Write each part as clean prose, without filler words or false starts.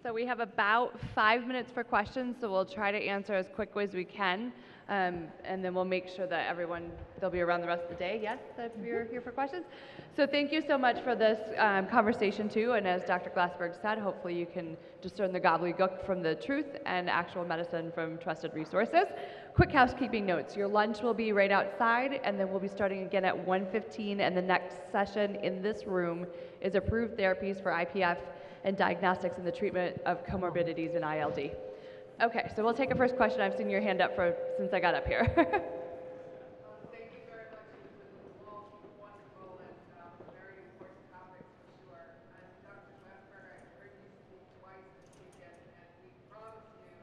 So we have about 5 minutes for questions, so we'll try to answer as quickly as we can. And then we'll make sure that they'll be around the rest of the day, yes, if you're here for questions. So thank you so much for this conversation too, and as Dr. Glassberg said, hopefully you can discern the gobbledygook from the truth and actual medicine from trusted resources. Quick housekeeping notes, your lunch will be right outside, and then we'll be starting again at 1:15, and the next session in this room is approved therapies for IPF and diagnostics in the treatment of comorbidities in ILD. Okay, so we'll take a first question. I've seen your hand up since I got up here. Thank you very much. This was all wonderful and very important topic for sure. And Dr. Glassberg, I heard you speak twice this weekend, and we promise you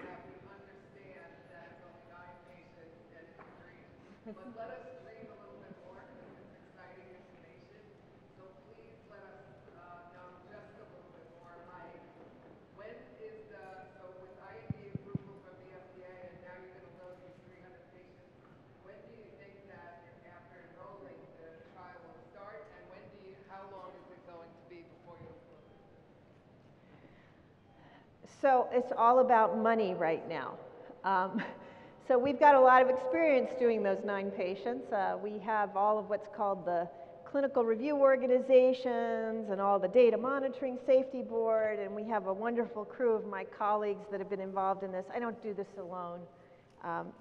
that we understand that it's only 9 patients and it's a dream. But let us dream a little bit more because it's exciting information. So please let us know just a little bit more. When is so with IND approval from the FDA and now you're going to load these 300 patients, when do you think that after enrolling the trial will start, and how long is it going to be before you approve it? So it's all about money right now. So we've got a lot of experience doing those 9 patients. We have all of what's called the clinical review organizations and all the data monitoring safety board, and we have a wonderful crew of my colleagues that have been involved in this. I don't do this alone.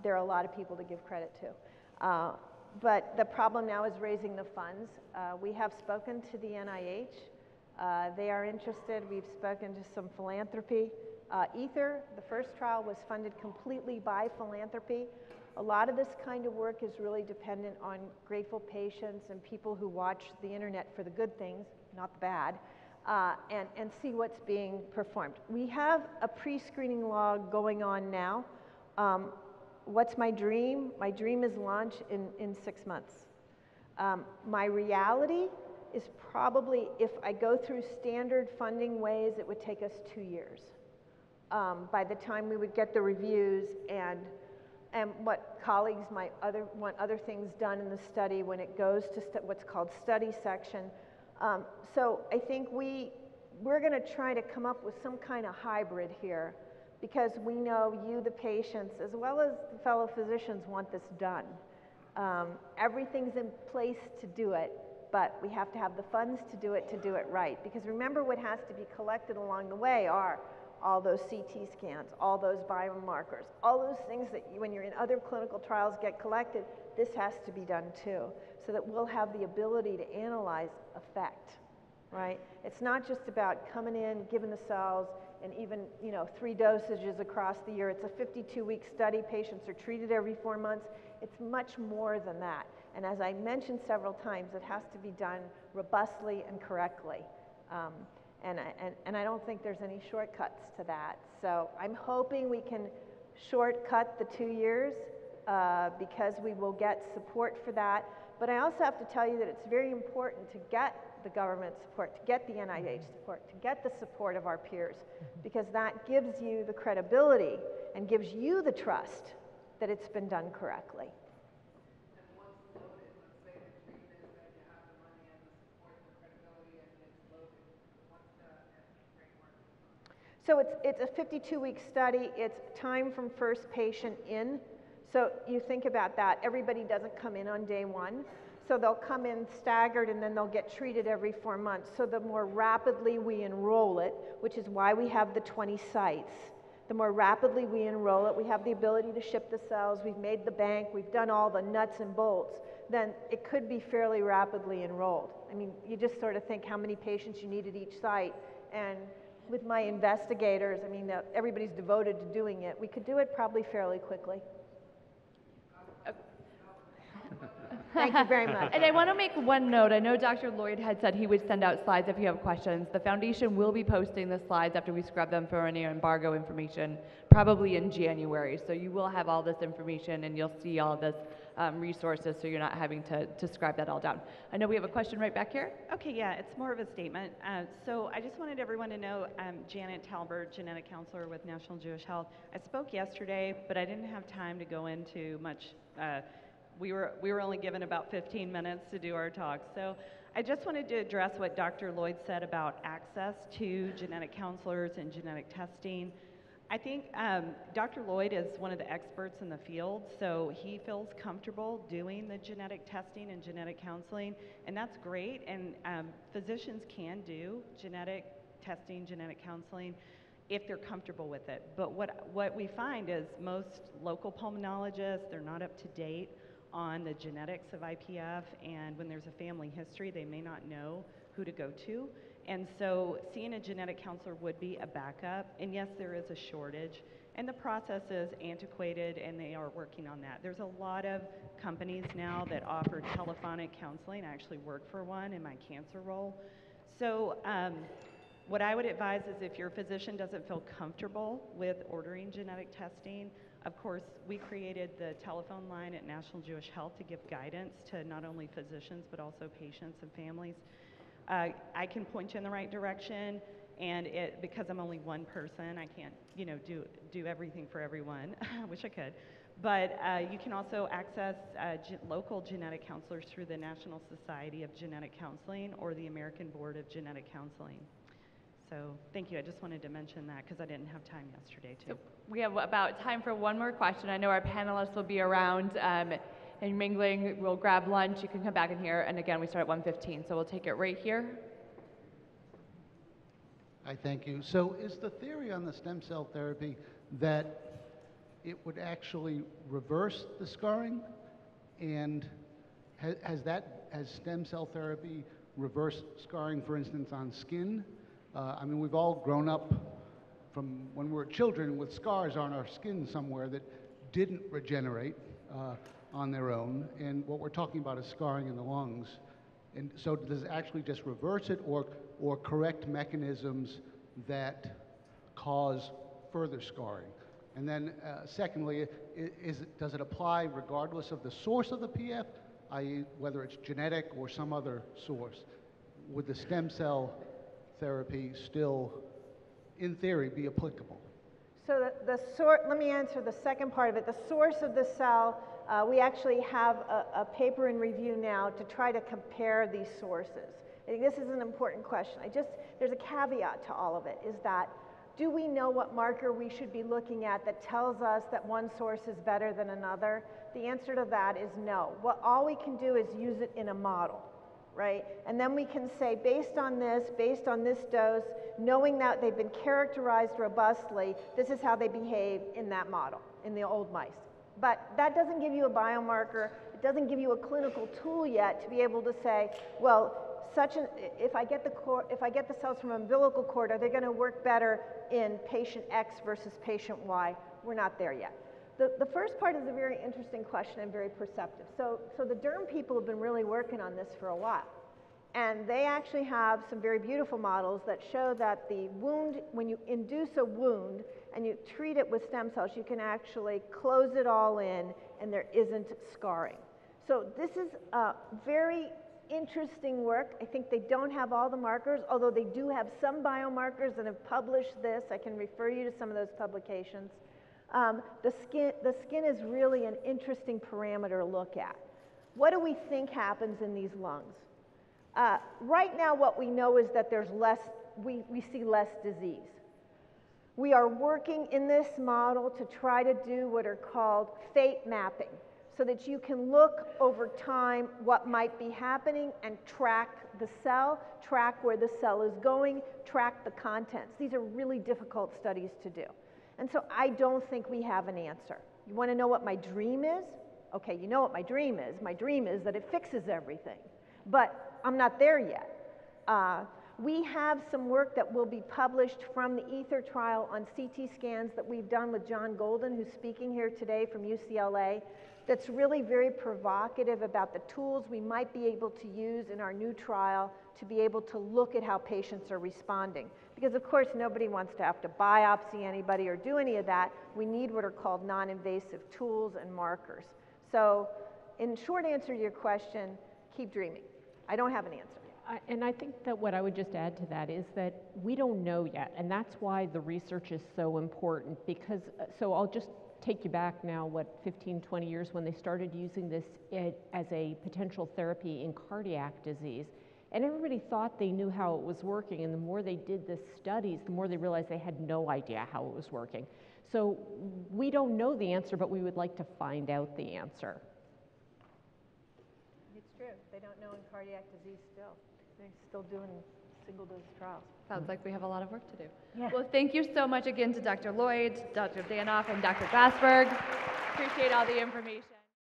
There are a lot of people to give credit to. But the problem now is raising the funds. We have spoken to the NIH. They are interested. We've spoken to some philanthropy. Ether, the first trial, was funded completely by philanthropy. A lot of this kind of work is really dependent on grateful patients and people who watch the internet for the good things, not the bad, and see what's being performed. We have a pre-screening log going on now. What's my dream? My dream is launch in 6 months. My reality is probably, if I go through standard funding ways, it would take us 2 years. By the time we would get the reviews and what colleagues might want other things done in the study when it goes to what's called study section. So I think we're going to try to come up with some kind of hybrid here, because we know you, the patients, as well as the fellow physicians, want this done. Everything's in place to do it, but we have to have the funds to do it right. Because remember, what has to be collected along the way are all those CT scans, all those biomarkers, all those things that when you're in other clinical trials get collected. This has to be done too, so that we'll have the ability to analyze effect, right? It's not just about coming in, giving the cells, and even 3 dosages across the year. It's a 52-week study. Patients are treated every 4 months. It's much more than that. And as I mentioned several times, it has to be done robustly and correctly. And I don't think there's any shortcuts to that. So I'm hoping we can shortcut the 2 years because we will get support for that. But I also have to tell you that it's very important to get the government support, to get the NIH support, to get the support of our peers, because that gives you the credibility and gives you the trust that it's been done correctly. So it's a 52-week study. It's time from first patient in. So you think about that. Everybody doesn't come in on day 1. So they'll come in staggered, and then they'll get treated every 4 months. So the more rapidly we enroll it, which is why we have the 20 sites, the more rapidly we enroll it, we have the ability to ship the cells, we've made the bank, we've done all the nuts and bolts, then it could be fairly rapidly enrolled. I mean, you just sort of think how many patients you need at each site, and with my investigators, I mean, everybody's devoted to doing it. We could do it probably fairly quickly. Thank you very much. And I want to make one note. I know Dr. Loyd had said he would send out slides if you have questions. The foundation will be posting the slides after we scrub them for any embargo information, probably in January. So you will have all this information, and you'll see all this resources, so you're not having to scribe that all down. I know we have a question right back here. Okay, yeah, it's more of a statement. So I just wanted everyone to know, Janet Talbert, genetic counselor with National Jewish Health. I spoke yesterday, but I didn't have time to go into much. We were only given about 15 minutes to do our talk. So I just wanted to address what Dr. Loyd said about access to genetic counselors and genetic testing. I think Dr. Loyd is one of the experts in the field, so he feels comfortable doing the genetic testing and genetic counseling, and that's great, and physicians can do genetic testing, genetic counseling, if they're comfortable with it. But what we find is most local pulmonologists, they're not up to date on the genetics of IPF, and when there's a family history, they may not know who to go to. And so seeing a genetic counselor would be a backup, and yes, there is a shortage, and the process is antiquated, and they are working on that. There's a lot of companies now that offer telephonic counseling. I actually work for one in my cancer role. So what I would advise is if your physician doesn't feel comfortable with ordering genetic testing, of course, we created the telephone line at National Jewish Health to give guidance to not only physicians, but also patients and families. I can point you in the right direction, and because I'm only one person, I can't, do everything for everyone. I wish I could. But you can also access local genetic counselors through the National Society of Genetic Counseling or the American Board of Genetic Counseling. So thank you. I just wanted to mention that because I didn't have time yesterday, too. So we have about time for one more question. I know our panelists will be around and mingling. We'll grab lunch. You can come back in here. And again, we start at 1:15, so we'll take it right here. I thank you. So is the theory on the stem cell therapy that it would actually reverse the scarring? And has stem cell therapy reversed scarring, for instance, on skin? I mean, we've all grown up from when we were children with scars on our skin somewhere that didn't regenerate on their own, and what we're talking about is scarring in the lungs. And so does it actually just reverse it or correct mechanisms that cause further scarring? And then secondly, does it apply regardless of the source of the PF, i.e. whether it's genetic or some other source? Would the stem cell therapy still, in theory, be applicable? So let me answer the second part of it. The source of the cell, we actually have a paper in review now to try to compare these sources. I think this is an important question. There's a caveat to all of it, is that do we know what marker we should be looking at that tells us that one source is better than another? The answer to that is no. All we can do is use it in a model, right? And then we can say, based on this dose, knowing that they've been characterized robustly, this is how they behave in that model, in the old mice. But that doesn't give you a biomarker. It doesn't give you a clinical tool yet to be able to say, well, if I get the cells from umbilical cord, are they going to work better in patient X versus patient Y? We're not there yet. The first part is a very interesting question and very perceptive. So the derm people have been really working on this for a while. And they actually have some very beautiful models that show that the wound, when you induce a wound and you treat it with stem cells, you can actually close it all in and there isn't scarring. So this is very interesting work. I think they don't have all the markers, although they do have some biomarkers and have published this. I can refer you to some of those publications. The skin is really an interesting parameter to look at. What do we think happens in these lungs? Right now, what we know is that there's we see less disease. We are working in this model to try to do what are called fate mapping, so that you can look over time what might be happening and track the cell, track where the cell is going, track the contents. These are really difficult studies to do. And so I don't think we have an answer. You want to know what my dream is? Okay, you know what my dream is. My dream is that it fixes everything. But I'm not there yet. We have some work that will be published from the ETHER trial on CT scans that we've done with John Golden, who's speaking here today from UCLA, that's really very provocative about the tools we might be able to use in our new trial to be able to look at how patients are responding. Because of course nobody wants to have to biopsy anybody or do any of that. We need what are called non-invasive tools and markers. So in short answer to your question, keep dreaming. I don't have an answer. And I think that what I would just add to that is that we don't know yet, and that's why the research is so important, because, so I'll just take you back now, 15, 20 years when they started using this as a potential therapy in cardiac disease. And everybody thought they knew how it was working, and the more they did the studies, the more they realized they had no idea how it was working. So we don't know the answer, but we would like to find out the answer. It's true. They don't know in cardiac disease still. They're still doing single-dose trials. Sounds like we have a lot of work to do. Yeah. Well, thank you so much again to Dr. Loyd, Dr. Danoff, and Dr. Glassberg. Appreciate all the information.